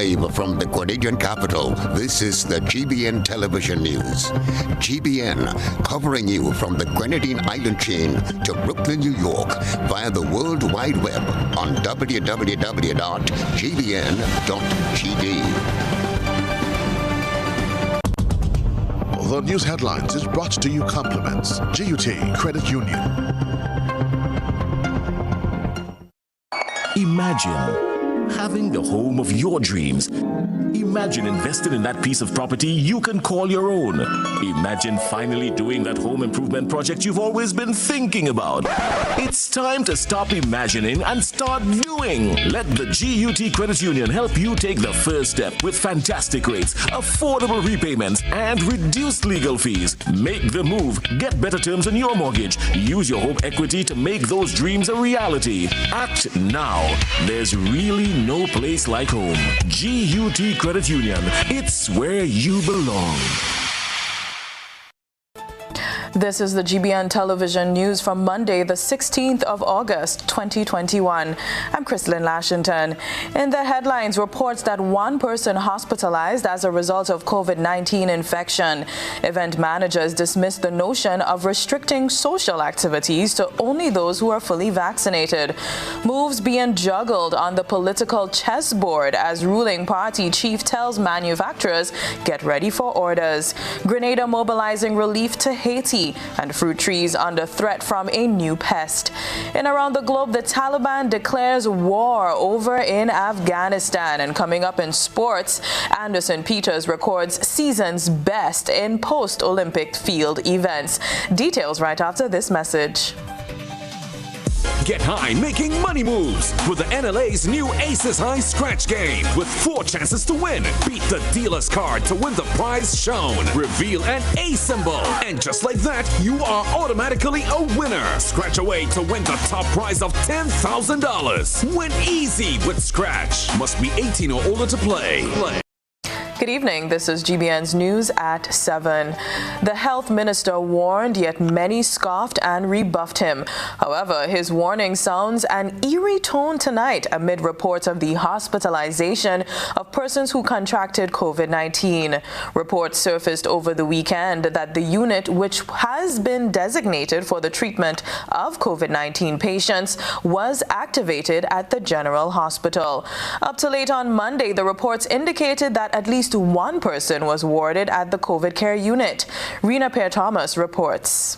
Live from the Canadian capital, this is the GBN Television News. GBN, covering you from the Grenadine Island chain to Brooklyn, New York, via the World Wide Web on www.gbn.gd. The news headlines is brought to you compliments GUT Credit Union. Imagine having the home of your dreams. Imagine investing in that piece of property you can call your own. Imagine finally doing that home improvement project you've always been thinking about. It's time to stop imagining and start doing. Let the GUT Credit Union help you take the first step with fantastic rates, affordable repayments, and reduced legal fees. Make the move. Get better terms on your mortgage. Use your home equity to make those dreams a reality. Act now. There's really no place like home. GUT Credit Union. It's where you belong. This is the GBN Television News from Monday, the 16th of August, 2021. I'm Chrislyn, Lashington. In the headlines, reports that one person hospitalized as a result of COVID-19 infection. Event managers dismissed the notion of restricting social activities to only those who are fully vaccinated. Moves being juggled on the political chessboard as ruling party chief tells manufacturers get ready for orders. Grenada mobilizing relief to Haiti. And fruit trees under threat from a new pest. And around the globe, the Taliban declares war over in Afghanistan. And coming up in sports, Anderson Peters records season's best in post-Olympic field events. Details right after this message. Get high making money moves with the NLA's new Aces High Scratch game with 4 chances to win. Beat the dealer's card to win the prize shown. Reveal an A symbol. And just like that, you are automatically a winner. Scratch away to win the top prize of $10,000. Win easy with Scratch. Must be 18 or older to play. Good evening. This is GBN's News at 7. The health minister warned, yet many scoffed and rebuffed him. However, his warning sounds an eerie tone tonight amid reports of the hospitalization of persons who contracted COVID-19. Reports surfaced over the weekend that the unit, which has been designated for the treatment of COVID-19 patients, was activated at the General Hospital. Up to late on Monday, the reports indicated that at least one person was warded at the COVID care unit. Rena Pear-Thomas reports.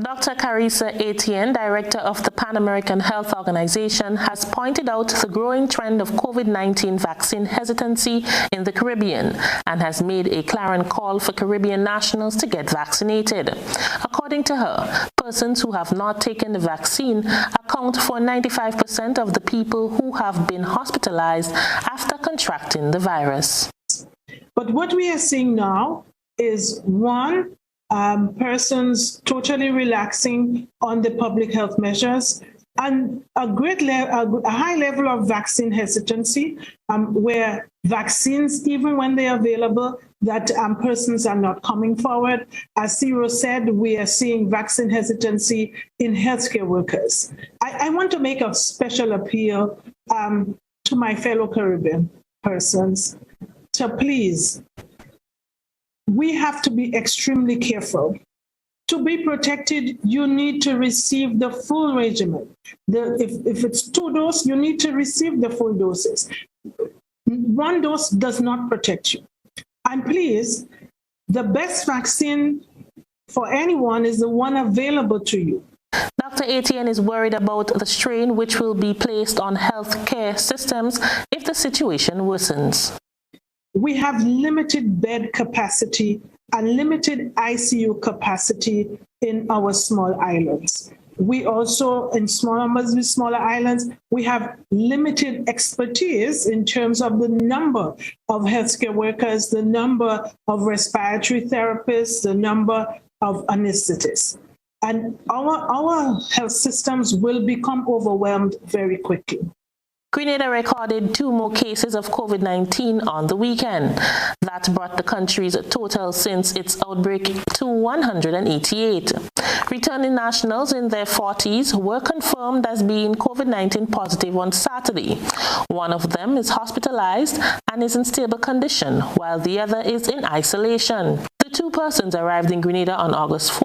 Dr. Carissa Etienne, director of the Pan American Health Organization, has pointed out the growing trend of COVID-19 vaccine hesitancy in the Caribbean and has made a clarion call for Caribbean nationals to get vaccinated. According to her, persons who have not taken the vaccine account for 95% of the people who have been hospitalized after contracting the virus. But what we are seeing now is one, persons totally relaxing on the public health measures and a high level of vaccine hesitancy where vaccines, even when they're available, that persons are not coming forward. As Ciro said, we are seeing vaccine hesitancy in healthcare workers. I want to make a special appeal to my fellow Caribbean persons. So please, we have to be extremely careful. To be protected, you need to receive the full regimen. If it's 2 doses, you need to receive the full doses. 1 dose does not protect you. And please, the best vaccine for anyone is the one available to you. Dr. Etienne is worried about the strain which will be placed on healthcare systems if the situation worsens. We have limited bed capacity and limited ICU capacity in our small islands. We also, in smaller islands, we have limited expertise in terms of the number of healthcare workers, the number of respiratory therapists, the number of anesthetists. And our health systems will become overwhelmed very quickly. Grenada recorded 2 more cases of COVID-19 on the weekend. That brought the country's total since its outbreak to 188. Returning nationals in their 40s were confirmed as being COVID-19 positive on Saturday. One of them is hospitalized and is in stable condition, while the other is in isolation. The 2 persons arrived in Grenada on August 4th.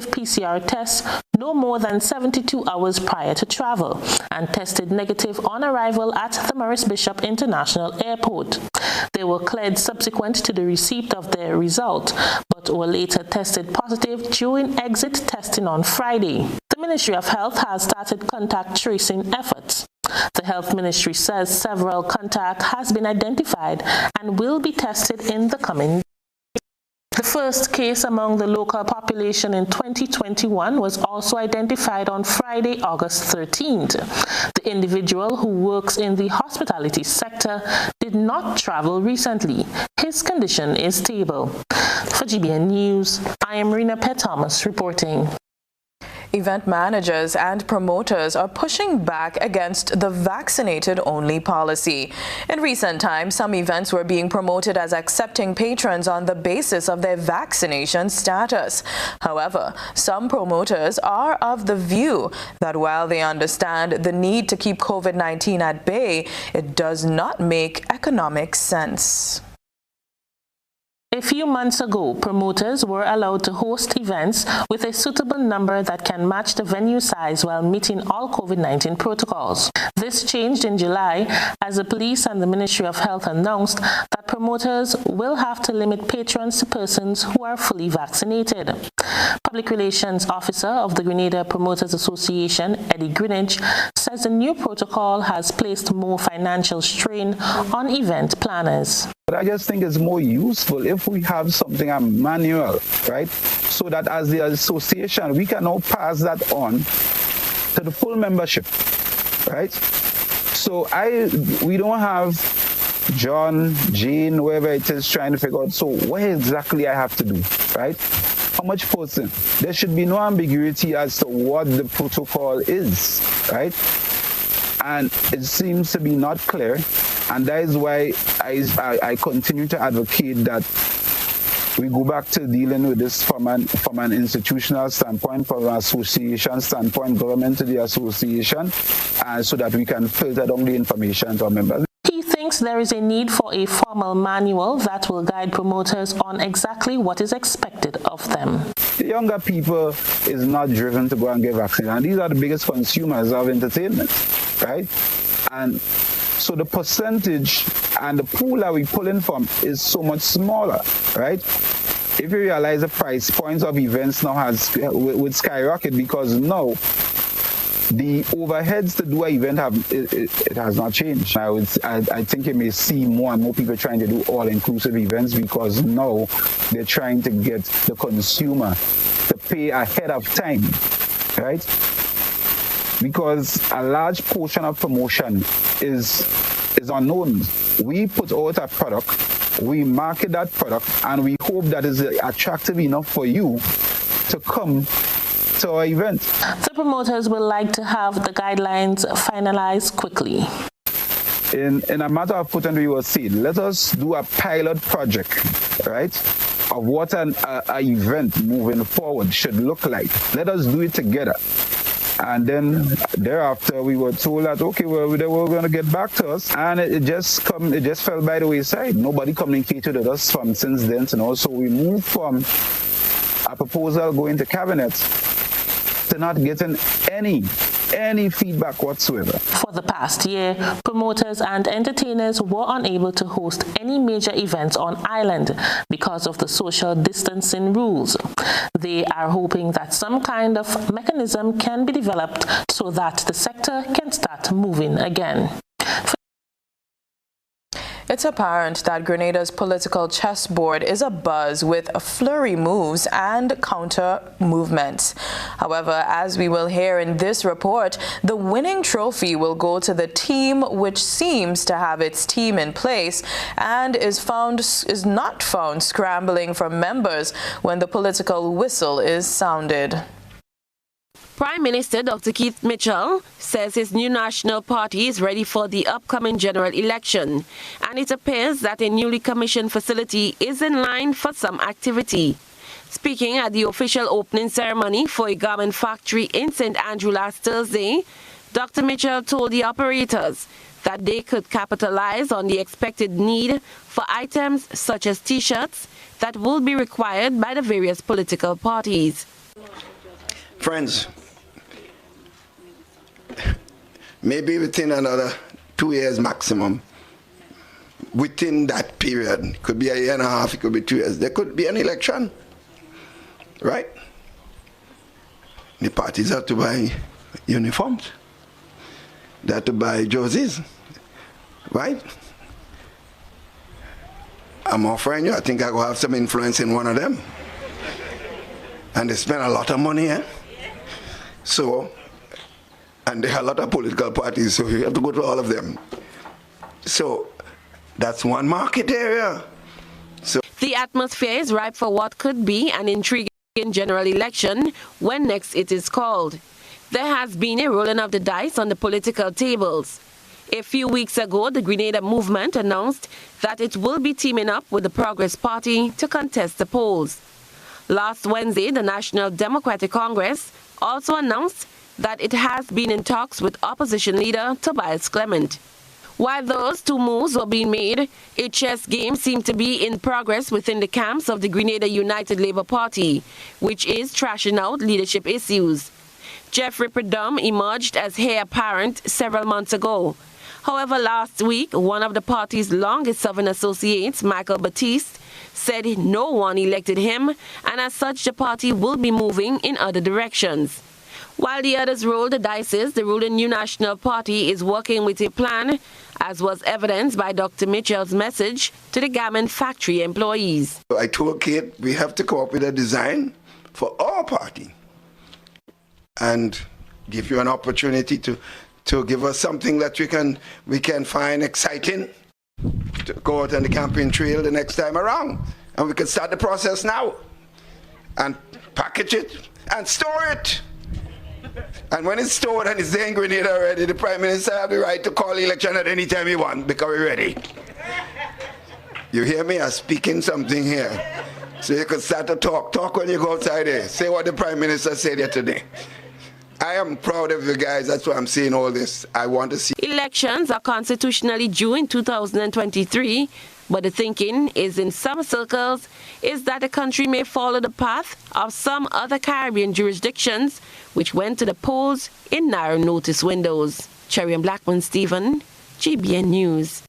PCR tests no more than 72 hours prior to travel and tested negative on arrival at the Maurice Bishop International Airport. They were cleared subsequent to the receipt of their result, but were later tested positive during exit testing on Friday. The Ministry of Health has started contact tracing efforts. The Health Ministry says several contacts has been identified and will be tested in the coming days. The first case among the local population in 2021 was also identified on Friday, August 13th. The individual, who works in the hospitality sector, did not travel recently. His condition is stable. For GBN News, I am Rena Pett-Thomas reporting. Event managers and promoters are pushing back against the vaccinated-only policy. In recent times, some events were being promoted as accepting patrons on the basis of their vaccination status. However, some promoters are of the view that while they understand the need to keep COVID-19 at bay, it does not make economic sense. A few months ago, promoters were allowed to host events with a suitable number that can match the venue size while meeting all COVID-19 protocols. This changed in July as the police and the Ministry of Health announced that promoters will have to limit patrons to persons who are fully vaccinated. Public Relations Officer of the Grenada Promoters Association, Eddie Greenwich, says the new protocol has placed more financial strain on event planners. But I just think it's more useful if we have something manual, right? So that as the association, we can now pass that on to the full membership, right? So we don't have John, Jane, whoever it is trying to figure out, so what exactly I have to do, right? How much person? There should be no ambiguity as to what the protocol is, right? And it seems to be not clear. And that is why I continue to advocate that we go back to dealing with this from an institutional standpoint, from an association standpoint, government to the association, so that we can filter down the information to our members. He thinks there is a need for a formal manual that will guide promoters on exactly what is expected of them. The younger people is not driven to go and get vaccinated, and these are the biggest consumers of entertainment, right? And so the percentage and the pool that we pull in from is so much smaller, right? If you realize the price points of events now would skyrocket because now the overheads to do an event it has not changed. I think you may see more and more people trying to do all-inclusive events because now they're trying to get the consumer to pay ahead of time, right? Because a large portion of promotion is unknown. We put out a product, we market that product, and we hope that is attractive enough for you to come to our event. The promoters would like to have the guidelines finalized quickly. In a matter of put and we will see, let us do a pilot project, right, of what an event moving forward should look like. Let us do it together. And then thereafter, we were told that, okay, well, they were going to get back to us. And it just fell by the wayside. Nobody communicated with us from since then. So we moved from a proposal going to cabinet to not getting any feedback whatsoever. For the past year, promoters and entertainers were unable to host any major events on island because of the social distancing rules. They are hoping that some kind of mechanism can be developed so that the sector can start moving again. It's apparent that Grenada's political chessboard is abuzz with flurry moves and counter movements. However, as we will hear in this report, the winning trophy will go to the team which seems to have its team in place and is not found scrambling for members when the political whistle is sounded. Prime Minister Dr. Keith Mitchell says his new national party is ready for the upcoming general election, and it appears that a newly commissioned facility is in line for some activity. Speaking at the official opening ceremony for a garment factory in St. Andrew last Thursday, Dr. Mitchell told the operators that they could capitalize on the expected need for items such as T-shirts that will be required by the various political parties. Friends, maybe within another 2 years maximum, within that period, it could be a year and a half, it could be 2 years, there could be an election, right? The parties have to buy uniforms, they have to buy jerseys, right? I'm offering you, I think I will have some influence in one of them. And they spend a lot of money, eh? So, and there are a lot of political parties, so you have to go to all of them. So, that's one market area. So the atmosphere is ripe for what could be an intriguing general election when next it is called. There has been a rolling of the dice on the political tables. A few weeks ago, the Grenada movement announced that it will be teaming up with the Progress Party to contest the polls. Last Wednesday, the National Democratic Congress also announced that it has been in talks with opposition leader Tobias Clement. While those two moves were being made, a chess game seemed to be in progress within the camps of the Grenada United Labour Party, which is trashing out leadership issues. Jeffrey Perdum emerged as heir apparent several months ago. However, last week, one of the party's longest-serving associates, Michael Batiste, said no one elected him, and as such, the party will be moving in other directions. While the others roll the dice, the ruling New National Party is working with a plan, as was evidenced by Dr. Mitchell's message to the garment factory employees. I told Kate we have to come up with a design for our party and give you an opportunity to give us something that we can find exciting to go out on the campaign trail the next time around. And we can start the process now and package it and store it. And when it's stored and it's there in Grenada already, the Prime Minister has the right to call the election at any time he wants because we're ready. You hear me? I'm speaking something here. So you can start to talk. Talk when you go outside there. Say what the Prime Minister said here today. I am proud of you guys. That's why I'm saying all this. I want to see. Elections are constitutionally due in 2023, but the thinking is in some circles is that the country may follow the path of some other Caribbean jurisdictions which went to the polls in narrow notice windows. Cherry and Blackman Stephen, GBN News.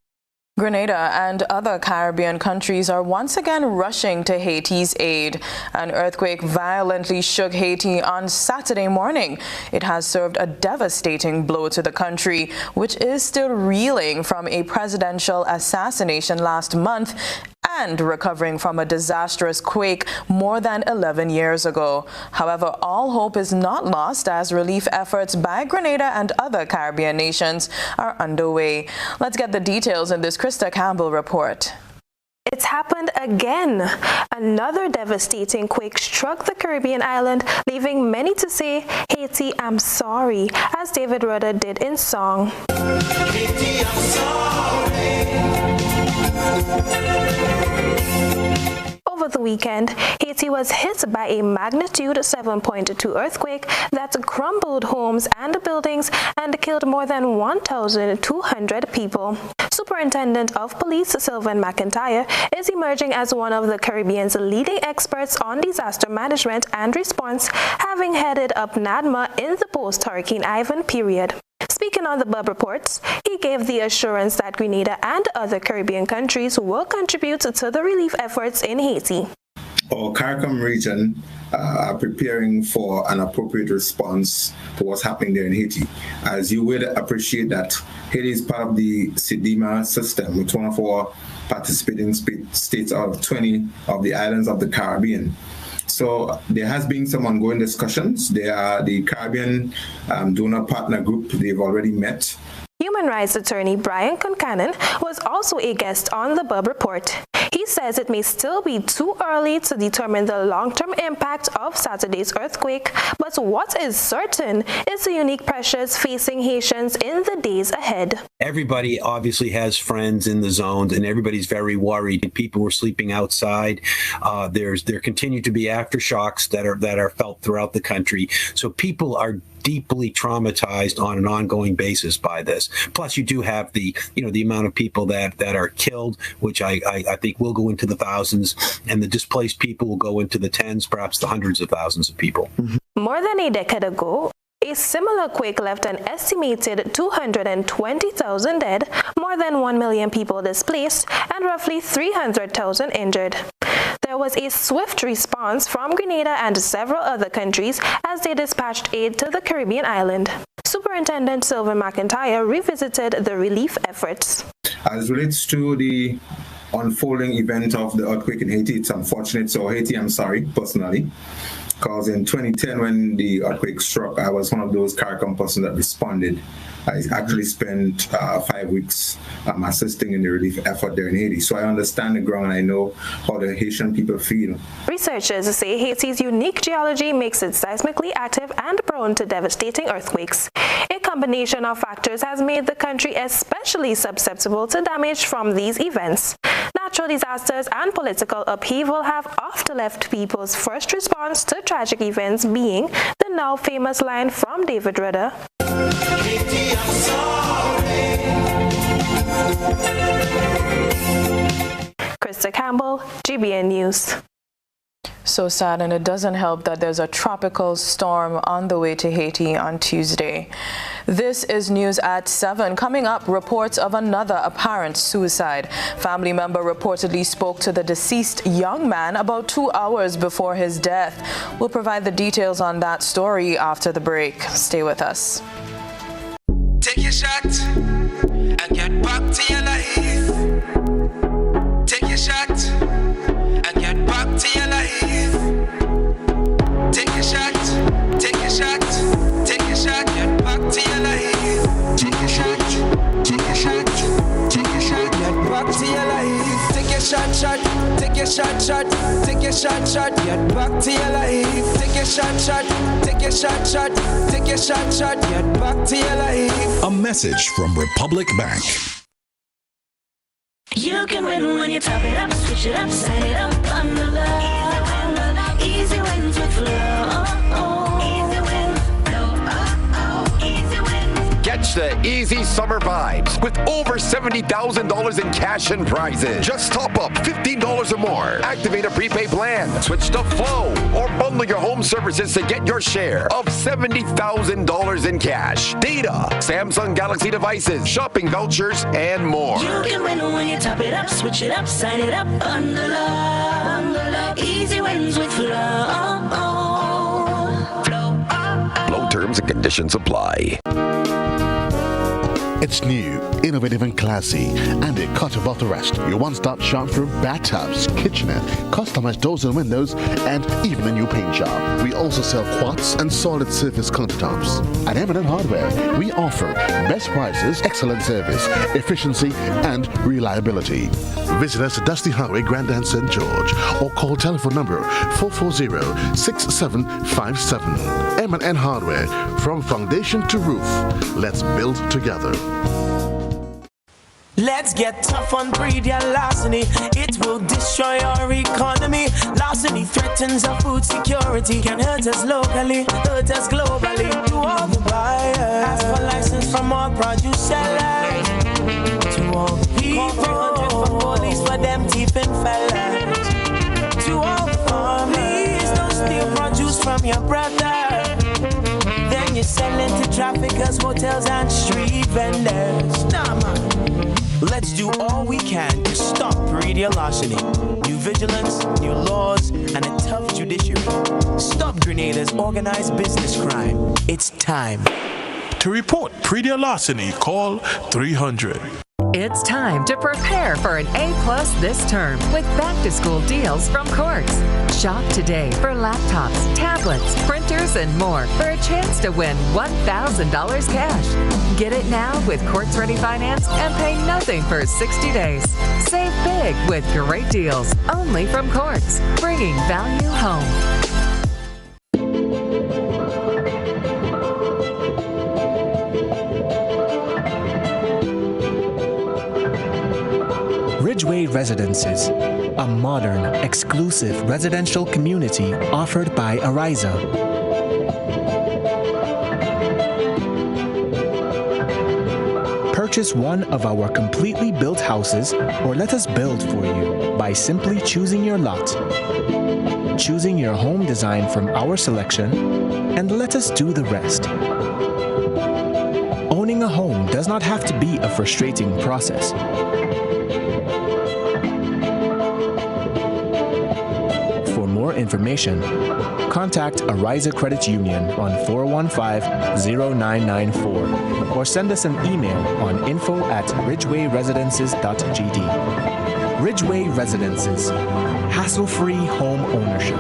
Grenada and other Caribbean countries are once again rushing to Haiti's aid. An earthquake violently shook Haiti on Saturday morning. It has served a devastating blow to the country, which is still reeling from a presidential assassination last month and recovering from a disastrous quake more than 11 years ago. However, all hope is not lost as relief efforts by Grenada and other Caribbean nations are underway. Let's get the details in this Krista Campbell report. It's happened again. Another devastating quake struck the Caribbean island, leaving many to say, Haiti, I'm sorry, as David Rudder did in song. Haiti, I'm sorry. Over the weekend, Haiti was hit by a magnitude 7.2 earthquake that crumbled homes and buildings and killed more than 1,200 people. Superintendent of Police Sylvan McIntyre is emerging as one of the Caribbean's leading experts on disaster management and response, having headed up NADMA in the post-Hurricane Ivan period. Speaking on the Bub Reports, he gave the assurance that Grenada and other Caribbean countries will contribute to the relief efforts in Haiti. Our CARICOM region are preparing for an appropriate response to what's happening there in Haiti. As you would appreciate that Haiti is part of the CDMA system, with one of our participating states out of 20 of the islands of the Caribbean. So there has been some ongoing discussions. There are the Caribbean donor partner group. They've already met. Human rights attorney Brian Concannon was also a guest on the Bub Report. He He says it may still be too early to determine the long-term impact of Saturday's earthquake, but what is certain is the unique pressures facing Haitians in the days ahead. Everybody obviously has friends in the zones, and everybody's very worried. People were sleeping outside. There continue to be aftershocks that are felt throughout the country. So people are deeply traumatized on an ongoing basis by this. Plus, you do have the amount of people that are killed, which I think will go into the thousands, and the displaced people will go into the tens, perhaps the hundreds of thousands of people. More than a decade ago, a similar quake left an estimated 220,000 dead, more than 1 million people displaced, and roughly 300,000 injured. There was a swift response from Grenada and several other countries as they dispatched aid to the Caribbean island. Superintendent Sylvan McIntyre revisited the relief efforts. As relates to the unfolding event of the earthquake in Haiti, it's unfortunate. So Haiti, I'm sorry, personally. Because in 2010, when the earthquake struck, I was one of those CARICOM persons that responded. I actually spent 5 weeks assisting in the relief effort there in Haiti. So I understand the ground and I know how the Haitian people feel. Researchers say Haiti's unique geology makes it seismically active and prone to devastating earthquakes. A combination of factors has made the country especially susceptible to damage from these events. Natural disasters and political upheaval have often left people's first response to tragic events being the now famous line from David Rudder. Krista Campbell, GBN News. So sad, and it doesn't help that there's a tropical storm on the way to Haiti on Tuesday. This is news at 7. Coming up, reports of another apparent suicide. Family member reportedly spoke to the deceased young man about 2 hours before his death. We'll provide the details on that story after the break. Stay with us. Take your shot and get back to your life. Take your shot and get back to your life. Take your shot, take your shot, take your shot, get back to your life. Take your shot, take your shot, take your shot, get back to your life. Take your shot, take your shot, take your shot, get back to your life. Take your shot, take your shot, take your shot, get back to your life. A message from Republic Bank. You can win when you top it up, switch it up, sign it up, under love. Easy wins with Flow. Easy win, Flow. Easy win. Catch the easy summer vibes with over $70,000 in cash and prizes. Just top up $15 or more. Activate a prepaid plan. Switch to Flow or bundle your home services to get your share of $70,000 in cash, data, Samsung Galaxy devices, shopping vouchers, and more. You can win when you top it up, switch it up, sign it up, under love. Easy wins with Flow. Flow terms and conditions apply. It's new, innovative and classy, and a cut above the rest. Your one-stop shop for bathtubs, kitchenette, customized doors and windows, and even a new paint job. We also sell quartz and solid surface countertops. At M&N Hardware, we offer best prices, excellent service, efficiency, and reliability. Visit us at Dusty Highway, Grandin, St. George, or call telephone number 440-6757. M&N Hardware, from foundation to roof. Let's build together. Let's get tough on breed larceny. It will destroy our economy. Larceny threatens our food security. Can hurt us locally, hurt us globally. To all the buyers, ask for license from all produce sellers. To all people, 300 for police for them thieving fellas. To all families, don't steal produce from your brother. Then you sell it to traffickers, hotels and street vendors. Nah, man. Let's do all we can to stop radio larceny. New vigilance, new laws, and a tough judiciary. Stop Grenada's organized business crime. It's time. To report pre-deal larceny, call 300. It's time to prepare for an A+ this term with back-to-school deals from Quartz. Shop today for laptops, tablets, printers, and more for a chance to win $1,000 cash. Get it now with Quartz Ready Finance and pay nothing for 60 days. Save big with great deals only from Quartz, bringing value home. Ridgeway Residences, a modern, exclusive residential community offered by Ariza. Purchase one of our completely built houses or let us build for you by simply choosing your lot, choosing your home design from our selection, and let us do the rest. Owning a home does not have to be a frustrating process. For more information, contact Ariza Credit Union on 415-0994 or send us an email on info@ridgewayresidences.gd. Ridgeway Residences, hassle-free home ownership.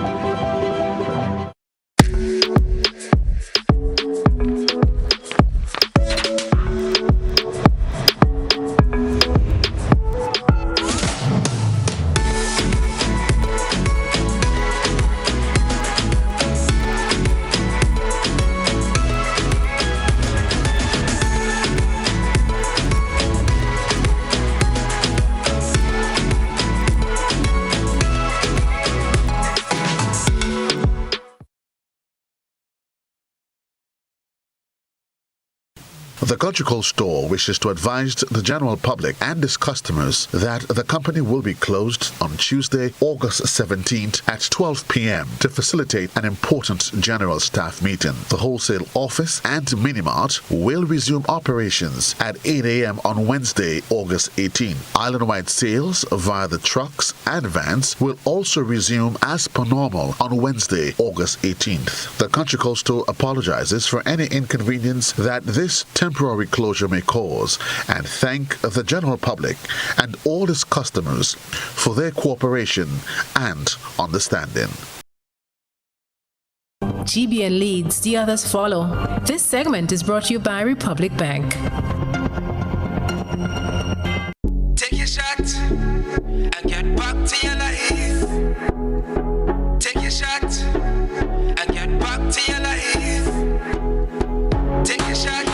The Cultural Store wishes to advise the general public and its customers that the company will be closed on Tuesday, August 17th at 12 p.m. to facilitate an important general staff meeting. The wholesale office and mini-mart will resume operations at 8 a.m. on Wednesday, August 18th. Island-wide sales via the trucks and vans will also resume as per normal on Wednesday, August 18th. The Cultural Store apologizes for any inconvenience that this temporary closure may cause and thank the general public and all its customers for their cooperation and understanding. GBN leads, the others follow. This segment is brought to you by Republic Bank. Take your shot and get back to your life. Take your shot and get back to your life. Take your shot,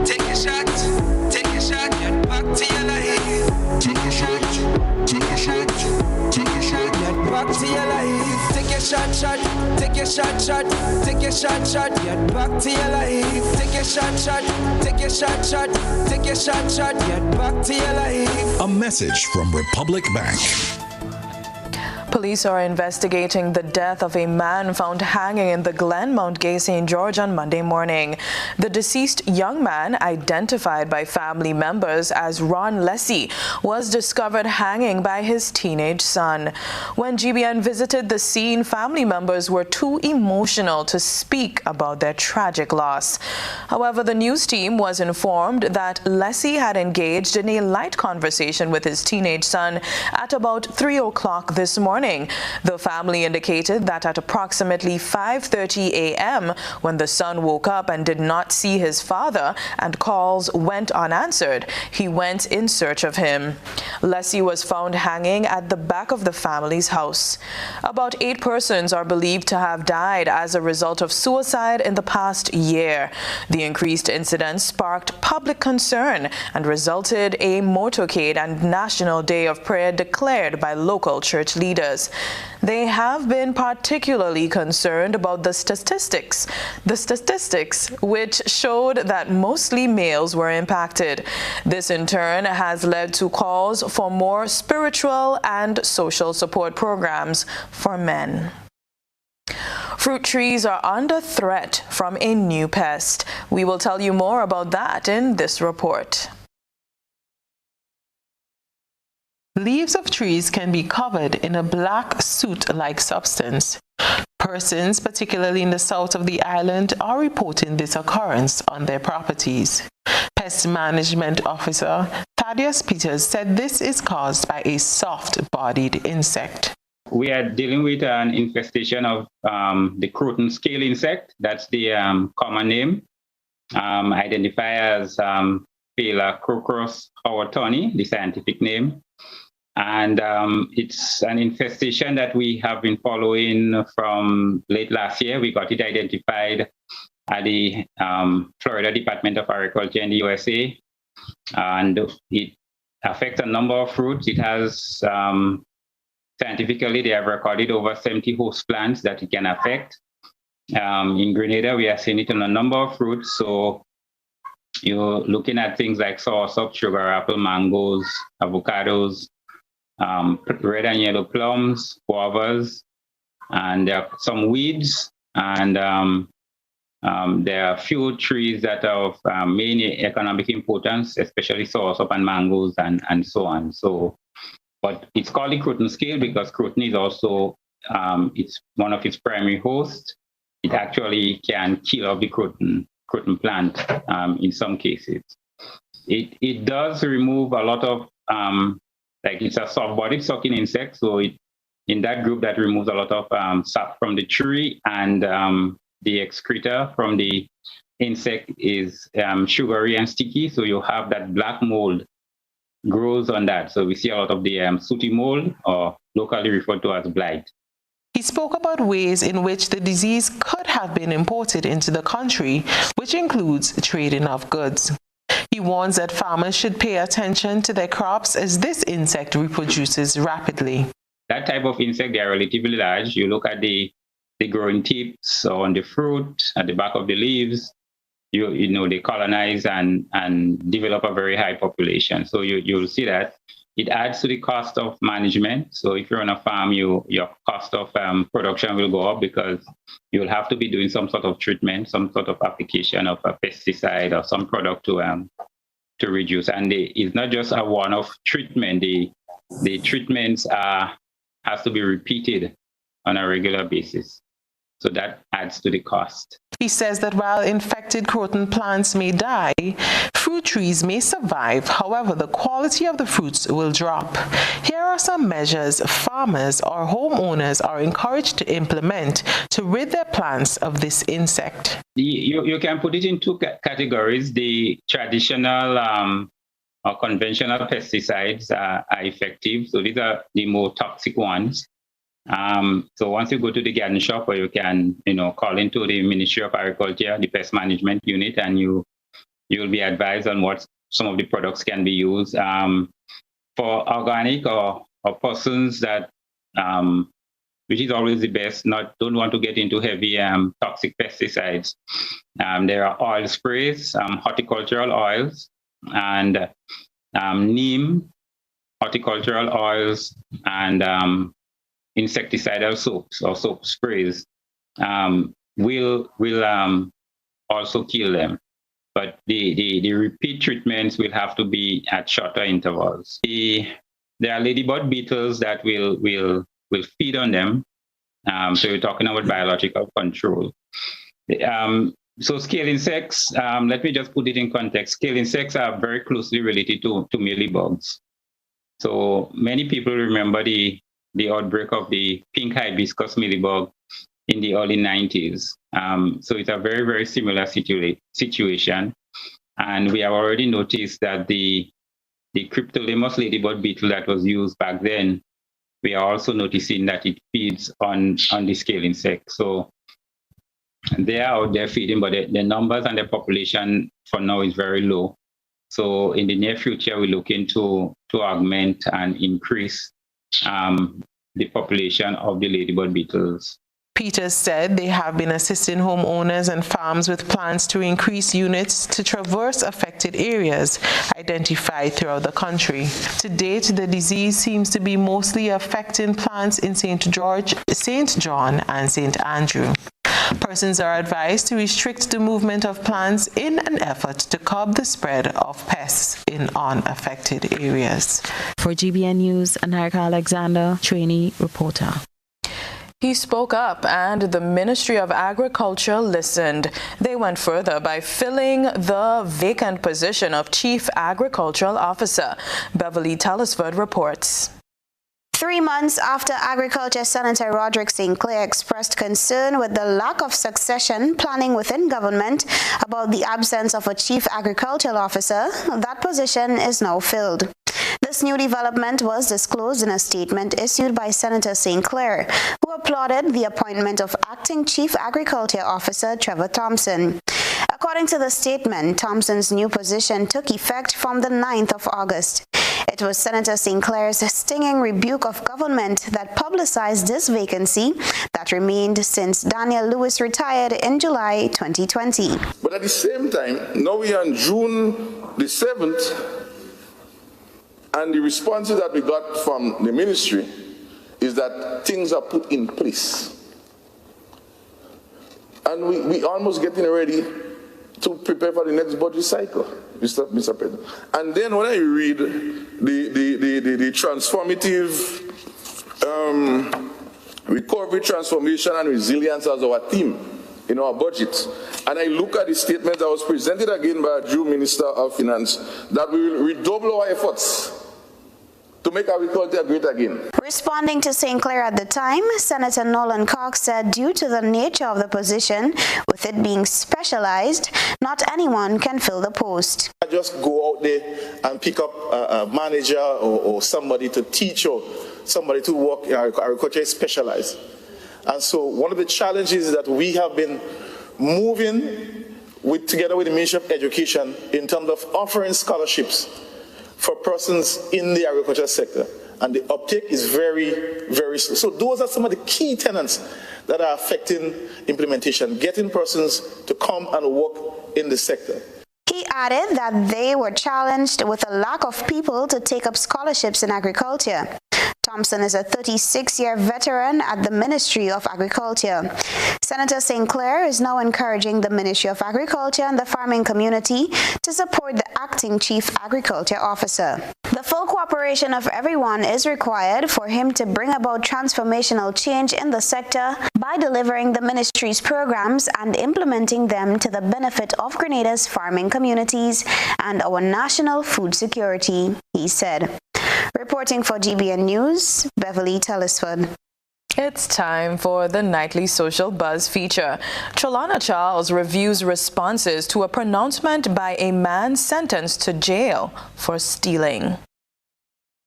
take your shot, take your shot, get back to your life. Take your shot, take your shot, take your shot, get back to your life. Take your shot, take your shot, take your shot, get back to your life. Take your shot, take your shot, take your shot, get back to your life. A message from Republic Bank. Police are investigating the death of a man found hanging in the Glen Mount Gay, St. George on Monday morning. The deceased young man, identified by family members as Ron Lessie, was discovered hanging by his teenage son. When GBN visited the scene, family members were too emotional to speak about their tragic loss. However, the news team was informed that Lessie had engaged in a light conversation with his teenage son at about 3 o'clock this morning. The family indicated that at approximately 5:30 a.m., when the son woke up and did not see his father and calls went unanswered, he went in search of him. Lessie was found hanging at the back of the family's house. About 8 persons are believed to have died as a result of suicide in the past year. The increased incidents sparked public concern and resulted a motorcade and National Day of Prayer declared by local church leaders. They have been particularly concerned about the statistics which showed that mostly males were impacted. This in turn has led to calls for more spiritual and social support programs for men. Fruit trees are under threat from a new pest. We will tell you more about that in this report. Leaves of trees can be covered in a black soot-like substance. Persons, particularly in the south of the island, are reporting this occurrence on their properties. Pest Management Officer Thaddeus Peters said this is caused by a soft-bodied insect. We are dealing with an infestation of the croton scale insect. That's the common name, identified as Phalacrocros howatoni, the scientific name. And it's an infestation that we have been following from late last year. We got it identified at the Florida Department of Agriculture in the USA. And it affects a number of fruits. It has, scientifically, they have recorded over 70 host plants that it can affect. In Grenada, we are seeing it on a number of fruits. So you're looking at things like soursop, sugar apple, mangoes, avocados, red and yellow plums, guavas, and there are some weeds, and there are a few trees that are of main economic importance, especially soursop and mangoes and so on. So, but it's called the croton scale because croton is also it's one of its primary hosts. It actually can kill off the croton plant in some cases. It does remove a lot of like it's a soft-bodied sucking insect, so in that group that removes a lot of sap from the tree, and the excreta from the insect is sugary and sticky, so you have that black mold grows on that. So we see a lot of the sooty mold, or locally referred to as blight. He spoke about ways in which the disease could have been imported into the country, which includes trading of goods. He warns that farmers should pay attention to their crops as this insect reproduces rapidly. That type of insect, they are relatively large. You look at the growing tips on the fruit, at the back of the leaves, you know, they colonize and develop a very high population. So you'll see that. It adds to the cost of management. So if you're on a farm, your cost of production will go up because you'll have to be doing some sort of treatment, some sort of application of a pesticide or some product to reduce. And it's not just a one-off treatment. The treatments has to be repeated on a regular basis. So that adds to the cost. He says that while infected croton plants may die, fruit trees may survive. However, the quality of the fruits will drop. Here are some measures farmers or homeowners are encouraged to implement to rid their plants of this insect. You can put it in two categories. The traditional or conventional pesticides are effective. So these are the more toxic ones. So once you go to the garden shop, or you can, call into the Ministry of Agriculture, the Pest Management Unit, and you'll be advised on what some of the products can be used. For organic or persons that, which is always the best, don't want to get into heavy toxic pesticides. There are oil sprays, horticultural oils, and neem, horticultural oils, and insecticidal soaps or soap sprays will also kill them. But the repeat treatments will have to be at shorter intervals. There are ladybug beetles that will feed on them. So you're talking about biological control. So scale insects, let me just put it in context. Scale insects are very closely related to mealybugs. So many people remember the outbreak of the pink hibiscus mealybug in the early 90s. So it's a very, very similar situation. And we have already noticed that the Cryptolemus ladybug beetle that was used back then, we are also noticing that it feeds on the scale insect. So they are out there feeding, but the numbers and the population for now is very low. So in the near future, we're looking to augment and increase the population of the ladybug beetles. Peters said they have been assisting homeowners and farms with plans to increase units to traverse affected areas identified throughout the country. To date, the disease seems to be mostly affecting plants in St. George, St. John, and St. Andrew. Persons are advised to restrict the movement of plants in an effort to curb the spread of pests in unaffected areas. For GBN News, Anarika Alexander, trainee reporter. He spoke up and the Ministry of Agriculture listened. They went further by filling the vacant position of Chief Agricultural Officer. Beverly Telesford reports. 3 months after Agriculture Senator Roderick St. Clair expressed concern with the lack of succession planning within government about the absence of a Chief Agricultural Officer, that position is now filled. This new development was disclosed in a statement issued by Senator St. Clair, who applauded the appointment of Acting Chief Agriculture Officer Trevor Thompson. According to the statement, Thompson's new position took effect from the 9th of August. It was Senator St. Clair's stinging rebuke of government that publicized this vacancy that remained since Daniel Lewis retired in July 2020. But at the same time, now we are on June the 7th, and the responses that we got from the ministry is that things are put in place. And we almost getting ready to prepare for the next budget cycle, Mr. President. And then when I read the transformative recovery, transformation, and resilience as our theme in our budget, and I look at the statement that was presented again by our Jew Minister of Finance, that we will redouble our efforts to make agriculture great again. Responding to St. Clair at the time, Senator Nolan Cox said due to the nature of the position, with it being specialized, not anyone can fill the post. I just go out there and pick up a manager or somebody to teach or somebody to work in agriculture is specialized. And so one of the challenges that we have been moving together with the Ministry of Education in terms of offering scholarships for persons in the agriculture sector, and the uptake is very, very slow. So those are some of the key tenets that are affecting implementation, getting persons to come and work in the sector. He added that they were challenged with a lack of people to take up scholarships in agriculture. Thompson is a 36-year veteran at the Ministry of Agriculture. Senator St. Clair is now encouraging the Ministry of Agriculture and the farming community to support the Acting Chief Agriculture Officer. The full cooperation of everyone is required for him to bring about transformational change in the sector by delivering the ministry's programs and implementing them to the benefit of Grenada's farming communities and our national food security, he said. Reporting for GBN News, Beverly Telesford. It's time for the nightly Social Buzz feature. Trelana Charles reviews responses to a pronouncement by a man sentenced to jail for stealing.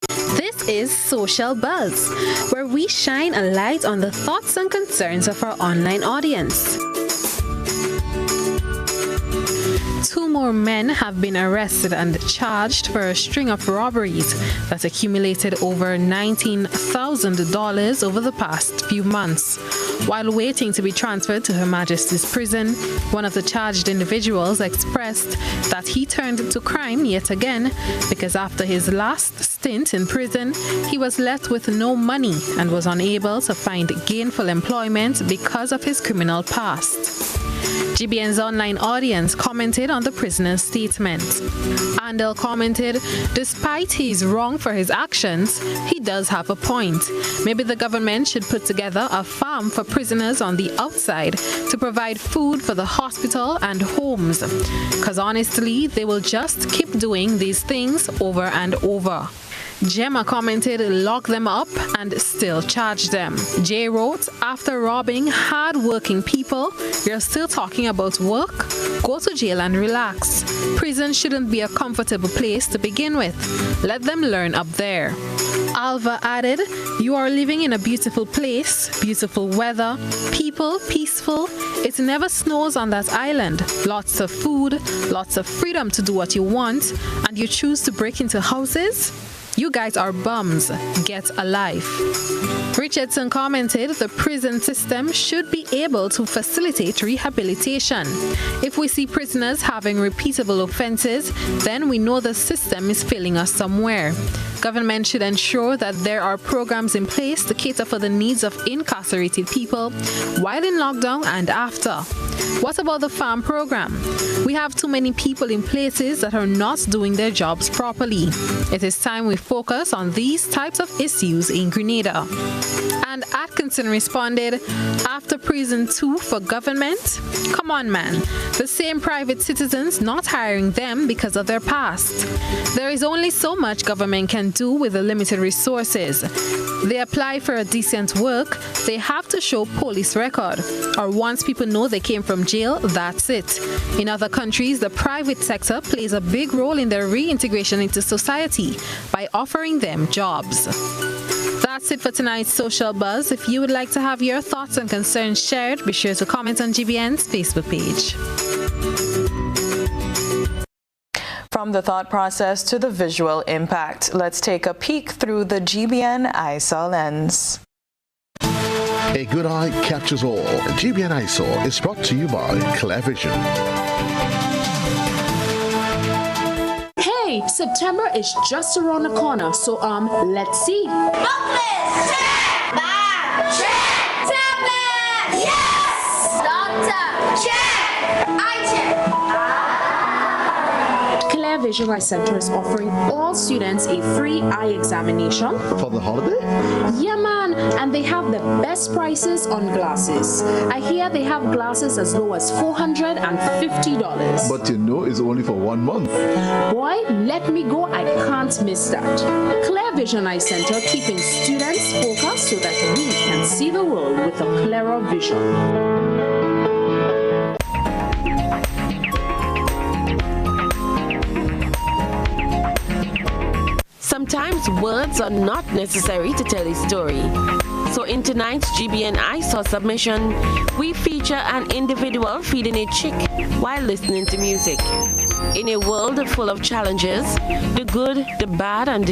This is Social Buzz, where we shine a light on the thoughts and concerns of our online audience. 2 more men have been arrested and charged for a string of robberies that accumulated over $19,000 over the past few months. While waiting to be transferred to Her Majesty's prison, one of the charged individuals expressed that he turned to crime yet again because after his last stint in prison, he was left with no money and was unable to find gainful employment because of his criminal past. GBN's online audience commented on the prisoner's statement. Andel commented, despite he's wrong for his actions, he does have a point. Maybe the government should put together a farm for prisoners on the outside to provide food for the hospital and homes. Because honestly, they will just keep doing these things over and over. Gemma commented, lock them up and still charge them. Jay wrote, after robbing hard-working people, you're still talking about work? Go to jail and relax. Prison shouldn't be a comfortable place to begin with. Let them learn up there. Alva added, you are living in a beautiful place, beautiful weather, people peaceful. It never snows on that island. Lots of food, lots of freedom to do what you want, and you choose to break into houses? You guys are bums. Get a life. Richardson commented, the prison system should be able to facilitate rehabilitation. If we see prisoners having repeatable offenses, then we know the system is failing us somewhere. Government should ensure that there are programs in place to cater for the needs of incarcerated people while in lockdown and after. What about the farm program? We have too many people in places that are not doing their jobs properly. It is time we focus on these types of issues in Grenada. And Atkinson responded, after prison too for government? Come on, man. The same private citizens not hiring them because of their past. There is only so much government can do with the limited resources. They apply for a decent work, they have to show police record. Or once people know they came from jail, that's it. In other countries, the private sector plays a big role in their reintegration into society by offering them jobs. That's it for tonight's Social Buzz. If you would like to have your thoughts and concerns shared, be sure to comment on GBN's Facebook page. From the thought process to the visual impact, let's take a peek through the GBN ISOR lens. A good eye captures all. GBN ISOR is brought to you by Clear Vision. Hey, September is just around the corner, so let's see. Booklets, check! Bag, check! Tablet, yes! Doctor, check! Eye check! Clear Vision Eye Center is offering all students a free eye examination. For the holiday? Yeah, man, and they have the best prices on glasses. I hear they have glasses as low as $450. But you know it's only for 1 month. Boy, let me go, I can't miss that. Clear Vision Eye Center keeping students focused so that we can see the world with a clearer vision. Sometimes words are not necessary to tell a story. So in tonight's GBN ISOR submission, we feature an individual feeding a chick while listening to music. In a world full of challenges, the good, the bad, and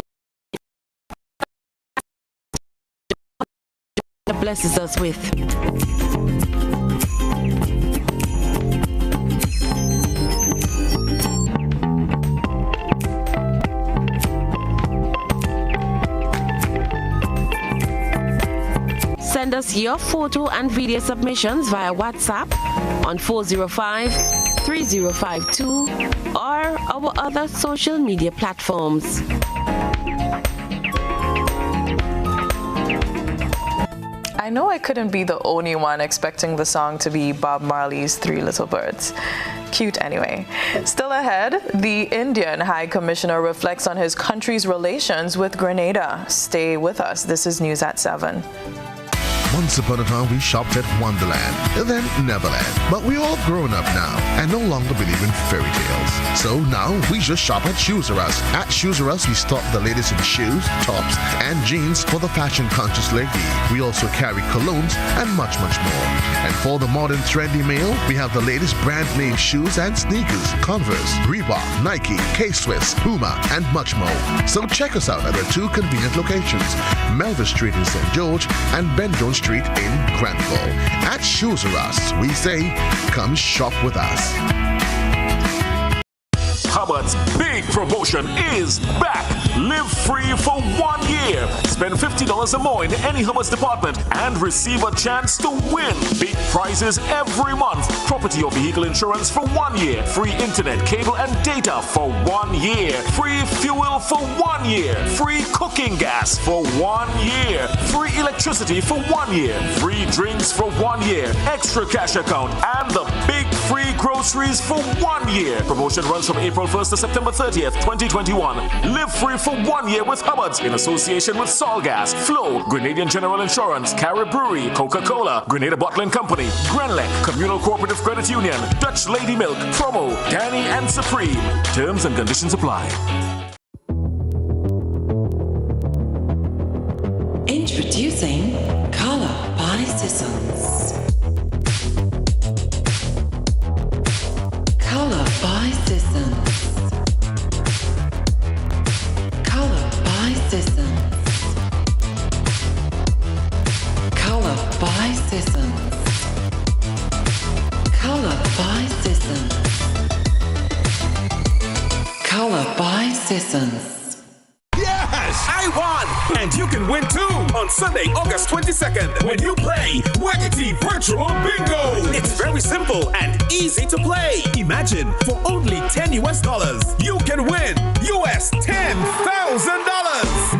the blesses us with. Send us your photo and video submissions via WhatsApp on 405-3052 or our other social media platforms. I know I couldn't be the only one expecting the song to be Bob Marley's Three Little Birds. Cute anyway. Still ahead, the Indian High Commissioner reflects on his country's relations with Grenada. Stay with us. This is News at 7. Once upon a time, we shopped at Wonderland, then Neverland. But we're all grown up now and no longer believe in fairy tales. So now we just shop at Shoes R Us. At Shoes R Us, we stock the latest in shoes, tops, and jeans for the fashion-conscious lady. We also carry colognes and much, much more. And for the modern trendy male, we have the latest brand-name shoes and sneakers, Converse, Reebok, Nike, K-Swiss, Puma, and much more. So check us out at our two convenient locations, Melville Street in St. George and Ben Jones Street in Granville. At Shoes R Us, we say, come shop with us. Hubbard's big promotion is back. Live free for 1 year. Spend $50 or more in any Hubbard's department and receive a chance to win big prizes every month. Property or vehicle insurance for 1 year. Free internet, cable, and data for 1 year. Free fuel for 1 year. Free cooking gas for 1 year. Free electricity for 1 year. Free drinks for 1 year. Extra cash account and the big free groceries for 1 year. Promotion runs from April 1st to September 30th, 2021. Live free for 1 year with Hubbard's in association with Solgas, Flow, Grenadian General Insurance, Carib Brewery, Coca-Cola, Grenada Bottling Company, Grenlec, Communal Cooperative Credit Union, Dutch Lady Milk, Promo, Danny and Supreme. Terms and conditions apply. Introducing Color by Sissons. Color by Sissons. Color by Sissons. Color by Sissons. Color by Sissons. Color by Sissons. Yes! And you can win too on Sunday, August 22nd, when you play Waggity Virtual Bingo. It's very simple and easy to play. Imagine for only $10 US, you can win US $10,000.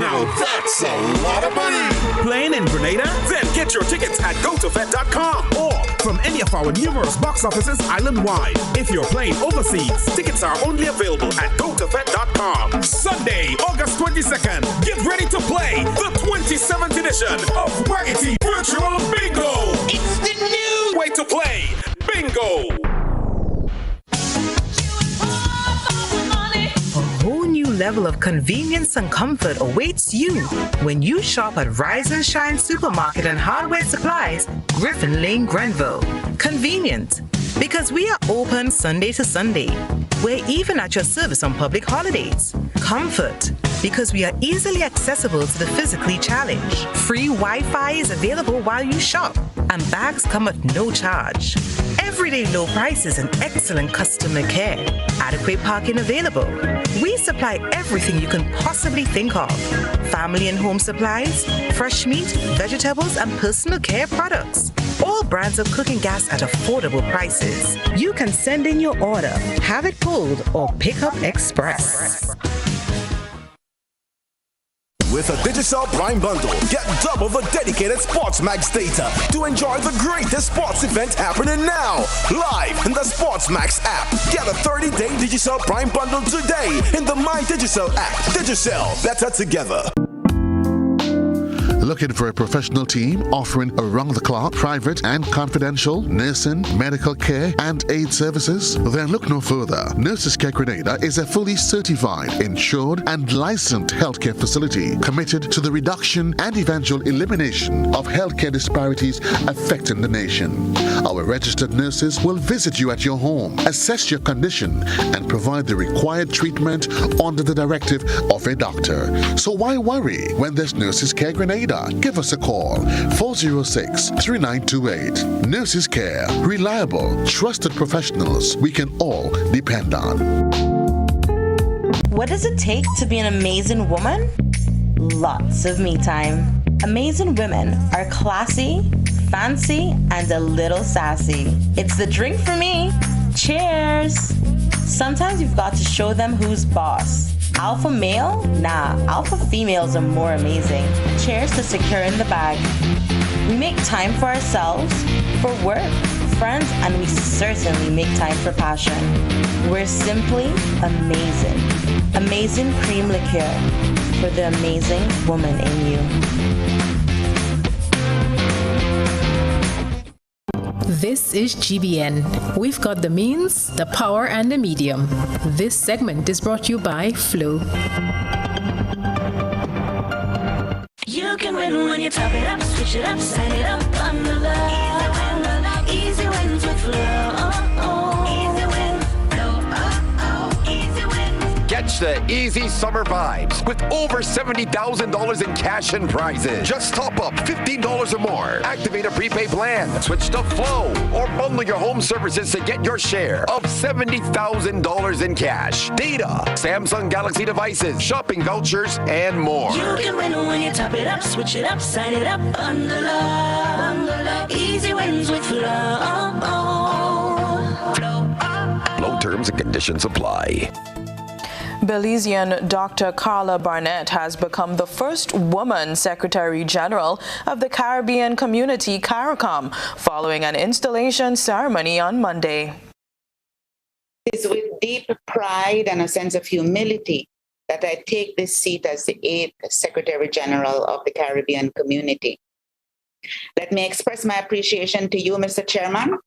Now that's a lot of money. Playing in Grenada? Then get your tickets at gotofet.com or from any of our numerous box offices island-wide. If you're playing overseas, tickets are only available at gotofet.com. Sunday, August 22nd, get ready to play the 27th edition of Waggity Virtual Bingo. It's the new way to play Bingo. A whole new level of convenience and comfort awaits you when you shop at Rise and Shine Supermarket and Hardware Supplies, Griffin Lane, Grenville. Convenient, because we are open Sunday to Sunday. We're even at your service on public holidays. Comfort, because we are easily accessible to the physically challenged. Free Wi-Fi is available while you shop, and bags come at no charge. Everyday low prices and excellent customer care. Adequate parking available. We supply everything you can possibly think of. Family and home supplies, fresh meat, vegetables, and personal care products. All brands of cooking gas at affordable prices. You can send in your order, have it pulled, or pick up express. With a Digicel Prime Bundle, get double the dedicated SportsMax data to enjoy the greatest sports event happening now. Live in the SportsMax app. Get a 30-day Digicel Prime Bundle today in the My Digicel app. Digicel, better together. Looking for a professional team offering around-the-clock, private and confidential nursing, medical care, and aid services? Then look no further. Nurses Care Grenada is a fully certified, insured, and licensed healthcare facility committed to the reduction and eventual elimination of healthcare disparities affecting the nation. Our registered nurses will visit you at your home, assess your condition, and provide the required treatment under the directive of a doctor. So why worry when there's Nurses Care Grenada? Give us a call, 406-3928. Nurses Care, reliable, trusted professionals we can all depend on. What does it take to be an amazing woman? Lots of me time. Amazing women are classy, fancy, and a little sassy. It's the drink for me. Cheers! Sometimes you've got to show them who's boss. Alpha male? Nah, alpha females are more amazing. Cheers to securing the bag. We make time for ourselves, for work, friends, and we certainly make time for passion. We're simply amazing. Amazing cream liqueur for the amazing woman in you. This is GBN. We've got the means, the power, and the medium. This segment is brought to you by Flow. You can win when you top it up, switch it up, sign it up, bundle up. Easy wins with Flow. Easy win. Flow. Easy win. Catch the easy summer vibes with over $70,000 in cash and prizes. Just top up $15 or more. Activate a prepaid plan. Switch to Flow or bundle your home services to get your share of $70,000 in cash, data, Samsung Galaxy devices, shopping vouchers, and more. You can win when you top it up, switch it up, sign it up, bundle up. Easy wins with Flow. Flow terms and conditions apply. Belizean Dr. Carla Barnett has become the first woman Secretary General of the Caribbean Community, CARICOM, following an installation ceremony on Monday. It's with deep pride and a sense of humility that I take this seat as the 8th Secretary General of the Caribbean Community. Let me express my appreciation to you, Mr. Chairman,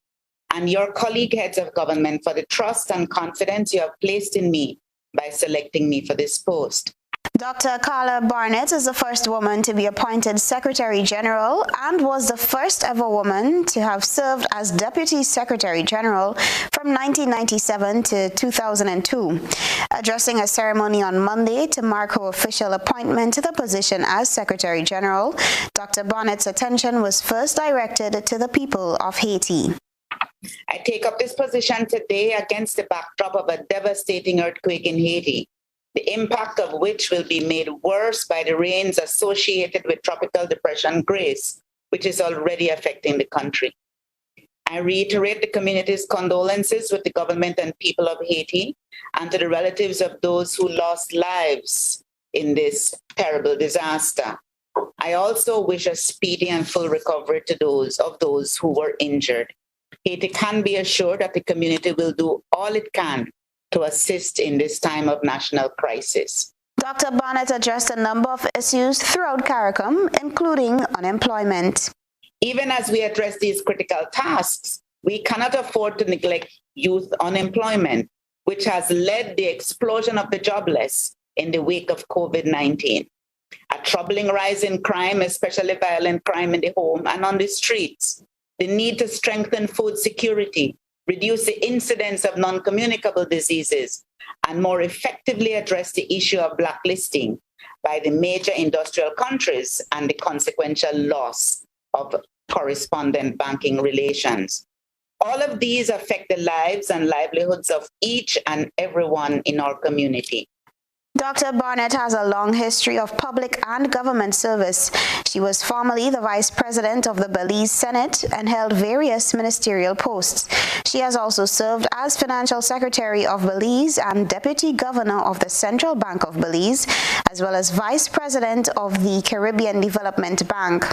and your colleague heads of government for the trust and confidence you have placed in me by selecting me for this post. Dr. Carla Barnett is the first woman to be appointed Secretary General and was the first ever woman to have served as Deputy Secretary General from 1997 to 2002. Addressing a ceremony on Monday to mark her official appointment to the position as Secretary General, Dr. Barnett's attention was first directed to the people of Haiti. I take up this position today against the backdrop of a devastating earthquake in Haiti. the impact of which will be made worse by the rains associated with Tropical Depression Grace, which is already affecting the country. I reiterate the community's condolences with the government and people of Haiti and to the relatives of those who lost lives in this terrible disaster. I also wish a speedy and full recovery to those who were injured. Haiti can be assured that the community will do all it can to assist in this time of national crisis. Dr. Barnett addressed a number of issues throughout CARICOM, including unemployment. Even as we address these critical tasks, we cannot afford to neglect youth unemployment, which has led the explosion of the jobless in the wake of COVID-19. A troubling rise in crime, especially violent crime in the home and on the streets. The need to strengthen food security, reduce the incidence of non-communicable diseases, and more effectively address the issue of blacklisting by the major industrial countries and the consequential loss of correspondent banking relations. All of these affect the lives and livelihoods of each and everyone in our community. Dr. Barnett has a long history of public and government service. She was formerly the Vice President of the Belize Senate and held various ministerial posts. She has also served as Financial Secretary of Belize and Deputy Governor of the Central Bank of Belize, as well as Vice President of the Caribbean Development Bank.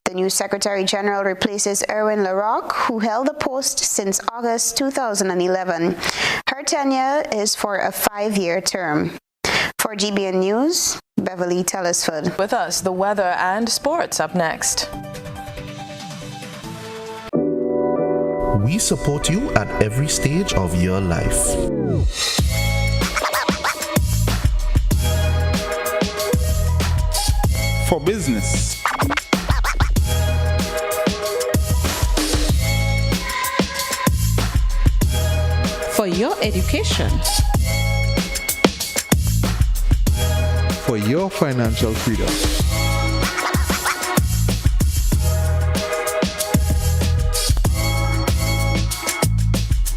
The new Secretary General replaces Erwin LaRocque, who held the post since August 2011. Her tenure is for a 5-year term. For GBN News, Beverly Telesford. With us, the weather and sports up next. We support you at every stage of your life. For business. For your education. For your financial freedom.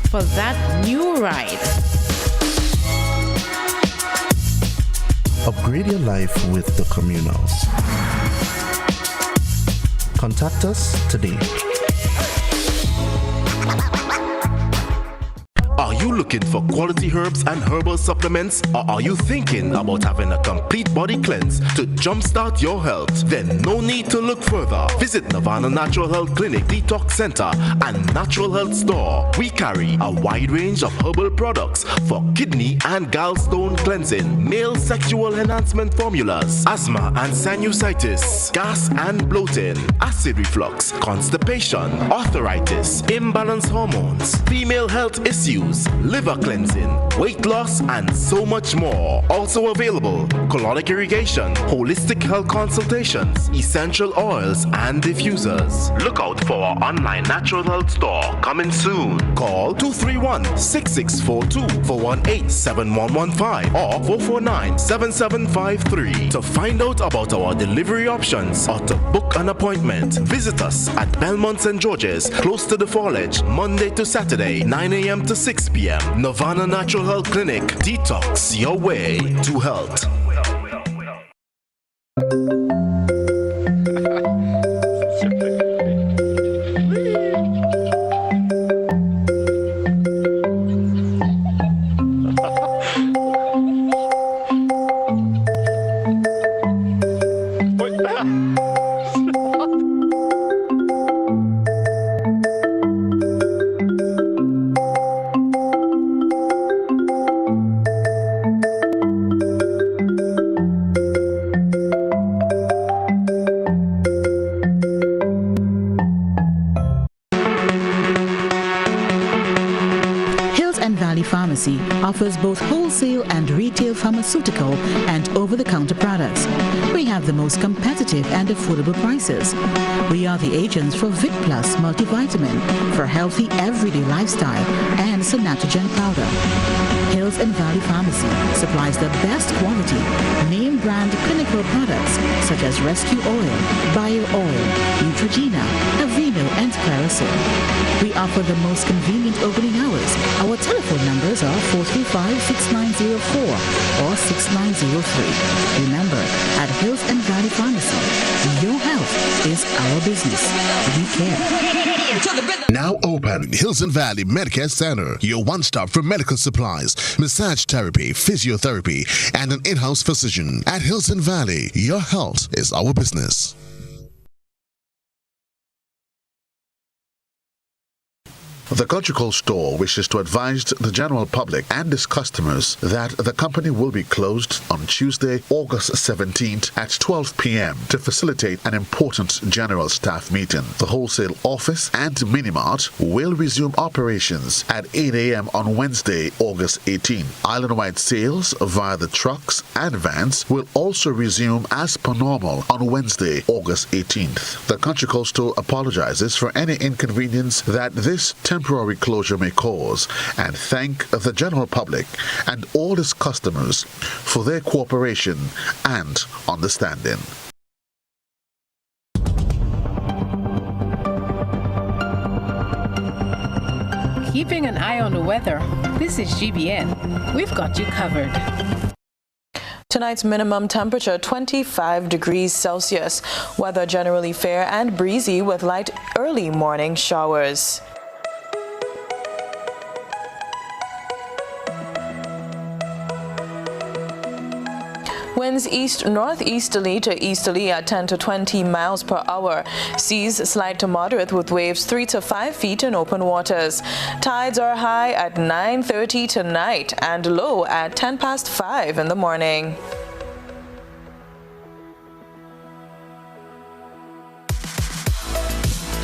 For that new ride. Upgrade your life with the Communal. Contact us today. Are you looking for quality herbs and herbal supplements, or are you thinking about having a complete body cleanse to jumpstart your health? Then no need to look further. Visit Nirvana Natural Health Clinic, Detox Center, and Natural Health Store. We carry a wide range of herbal products for kidney and gallstone cleansing, male sexual enhancement formulas, asthma and sinusitis, gas and bloating, acid reflux, constipation, arthritis, imbalanced hormones, female health issues, liver cleansing, weight loss, and so much more. Also available, colonic irrigation, holistic health consultations, essential oils, and diffusers. Look out for our online natural health store coming soon. Call 231-6642 418-7115 or 449-7753 to find out about our delivery options or to book an appointment. Visit us at Belmont St. George's, close to the Foliage, Monday to Saturday, 9 a.m. to 6 p.m. Nirvana Natural Health Clinic. Detox your way to health. Offers both wholesale and retail pharmaceutical and over-the-counter products. We have the most competitive and affordable prices. We are the agents for Vic Plus multivitamin for healthy everyday lifestyle and Sanatogen powder. Hills Hills and Valley Pharmacy supplies the best quality, name brand clinical products such as Rescue Oil, Bio Oil, Neutrogena, Aveeno, and Clarisil. We offer the most convenient opening hours. Our telephone numbers are 435-6904 or 6903. Remember, at Hills and Valley Pharmacy, your health is our business. We care. Now open Hills and Valley Medicare Center, your one-stop for medical supplies, massage therapy, physiotherapy, and an in-house physician. At Hills and Valley, your health is our business. The Cultural Store wishes to advise the general public and its customers that the company will be closed on Tuesday, August 17th at 12 p.m. to facilitate an important general staff meeting. The wholesale office and mini-mart will resume operations at 8 a.m. on Wednesday, August 18th. Island-wide sales via the trucks and vans will also resume as per normal on Wednesday, August 18th. The Cultural Store apologizes for any inconvenience that this temporary closure may cause and thank the general public and all its customers for their cooperation and understanding. Keeping an eye on the weather. This is GBN. We've got you covered. Tonight's minimum temperature 25 degrees Celsius. Weather generally fair and breezy with light early morning showers. Winds east-northeasterly to easterly at 10 to 20 miles per hour. Seas slight to moderate with waves 3 to 5 feet in open waters. Tides are high at 9:30 tonight and low at 10 past 5 in the morning.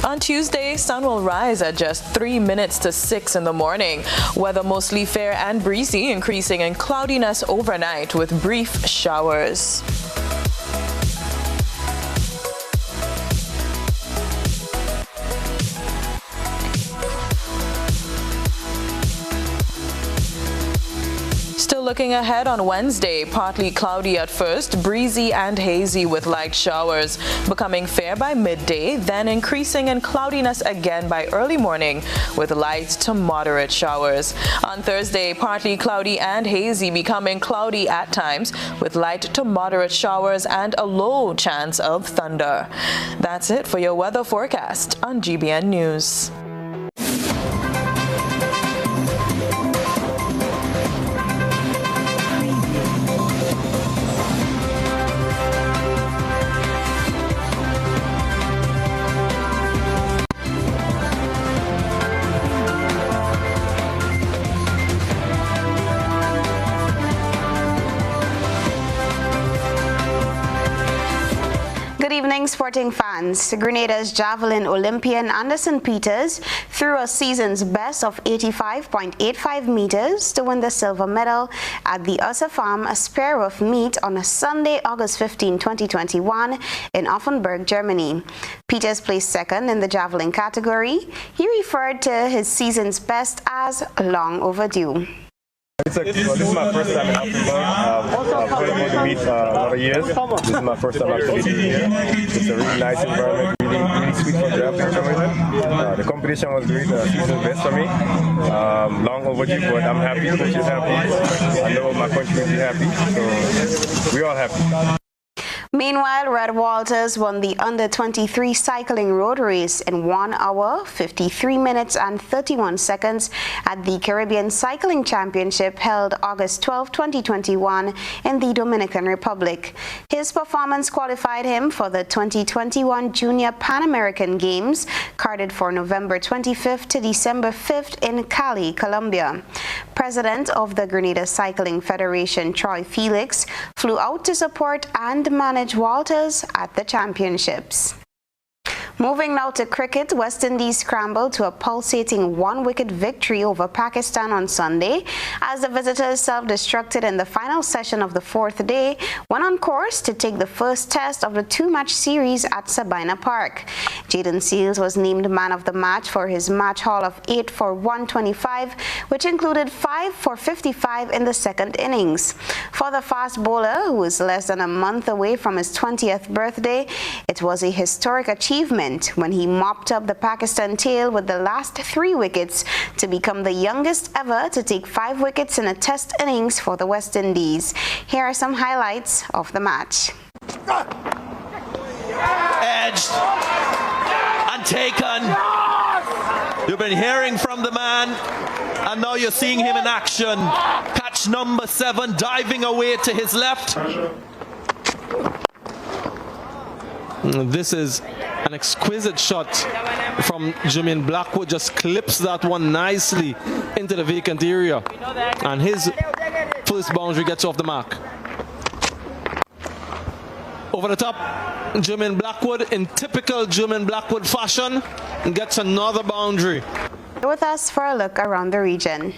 On Tuesday, sun will rise at just 3 minutes to 6 in the morning. Weather mostly fair and breezy, increasing in cloudiness overnight with brief showers. Still looking ahead on Wednesday, partly cloudy at first, breezy and hazy with light showers, becoming fair by midday, then increasing in cloudiness again by early morning with light to moderate showers. On Thursday, partly cloudy and hazy, becoming cloudy at times with light to moderate showers and a low chance of thunder. That's it for your weather forecast on GBN News. Sporting fans, Grenada's javelin Olympian Anderson Peters threw a season's best of 85.85 meters to win the silver medal at the Ursa Farm Speerwurf meet on a Sunday, August 15, 2021 in Offenburg, Germany. Peters placed second in the javelin category. He referred to his season's best as long overdue. This is my first time in Offenburg. I've played for the meet a lot of years. This is my first time actually being here. It's a really nice environment, really sweet for grappling. The competition was great, season best for me. Long overdue, but I'm happy, coach is happy. I know my country will be happy, so we're all happy. Meanwhile, Red Walters won the under-23 cycling road race in 1 hour, 53 minutes and 31 seconds at the Caribbean Cycling Championship held August 12, 2021 in the Dominican Republic. His performance qualified him for the 2021 Junior Pan American Games, carded for November 25th to December 5th in Cali, Colombia. President of the Grenada Cycling Federation, Troy Felix, flew out to support and manage Walters at the championships. Moving now to cricket, West Indies scrambled to a pulsating one-wicket victory over Pakistan on Sunday as the visitors self-destructed in the final session of the fourth day, went on course to take the first test of the two-match series at Sabina Park. Jaden Seals was named man of the match for his match haul of 8 for 125, which included 5 for 55 in the second innings. For the fast bowler, who is less than a month away from his 20th birthday, it was a historic achievement when he mopped up the Pakistan tail with the last 3 wickets to become the youngest ever to take 5 wickets in a test innings for the West Indies. Here are some highlights of the match. Edged and taken. You've been hearing from the man, and now you're seeing him in action. Catch number 7 diving away to his left. This is an exquisite shot from Jermaine Blackwood, just clips that one nicely into the vacant area, and his first boundary gets off the mark. Over the top, Jermaine Blackwood, in typical Jermaine Blackwood fashion, gets another boundary. With us for a look around the region.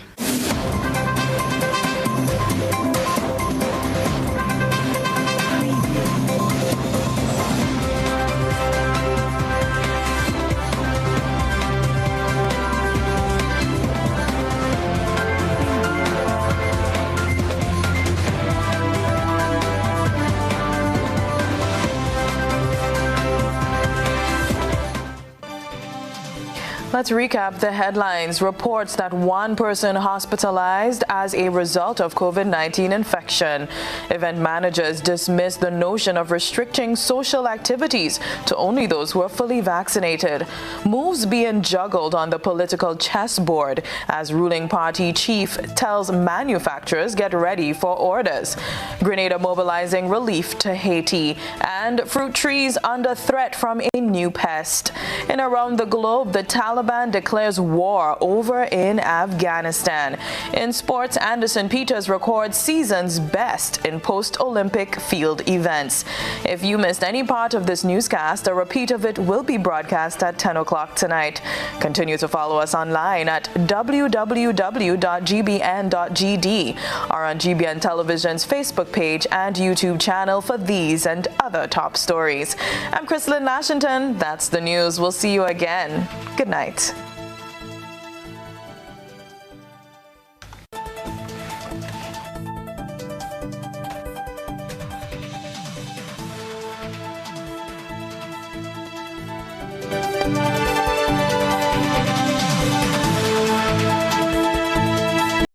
Let's recap the headlines. Reports that one person hospitalized as a result of COVID-19 infection. Event managers dismiss the notion of restricting social activities to only those who are fully vaccinated. Moves being juggled on the political chessboard as ruling party chief tells manufacturers get ready for orders. Grenada mobilizing relief to Haiti. And fruit trees under threat from a new pest. And around the globe, the Taliban declares war over in Afghanistan. In sports, Anderson Peters records season's best in post-Olympic field events. If you missed any part of this newscast, a repeat of it will be broadcast at 10 o'clock tonight. Continue to follow us online at www.gbn.gd or on GBN Television's Facebook page and YouTube channel for these and other top stories. I'm Chrislyn Lashington. That's the news. We'll see you again. Good night.